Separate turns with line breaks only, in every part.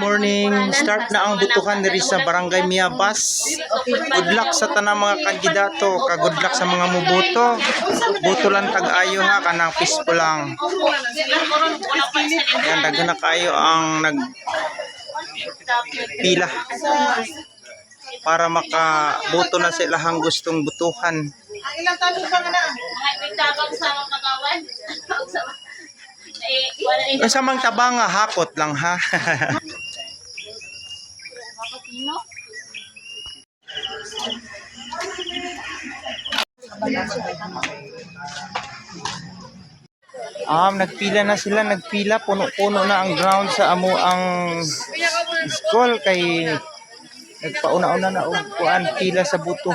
morning. Start na ang butuhan diri sa Barangay Miabas. Good luck sa tanang mga kandidato. Good luck sa mga muboto. Boto lang tag-ayo ha, kanang peaceful lang. Yan, daghan na kayo ang nagpila para makaboto na sa ilahang gustong butuhan.
Ang ilang tanong ka na? Mga tabang sa mga kagawan.
Yung sa mga tabang hakot lang ha. Nagpila na sila, puno-puno na ang ground sa amo ang school kay nagpauna-una na og kuan pila sa buto.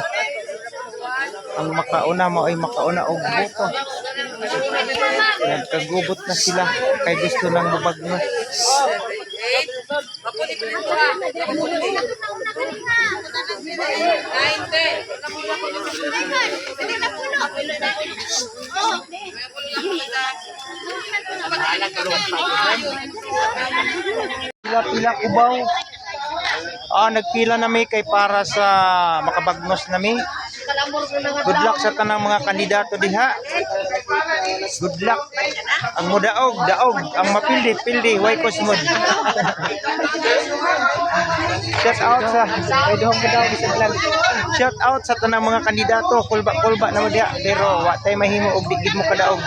Ang makauna mo ay makauna og buto. Nagkagubot na sila kay gusto nang mabagnos. Pila kubaw. Nagpila nami kay para sa makabagnos nami. Good luck sa tanang mga kandidato diha. Good luck. Ang mudaog, daog, ang mapildi, way kusmod. Shout out sa shout out sa tanang mga kandidato, kulba na mo diha, pero wa tay mahimo og digid mo kadaog.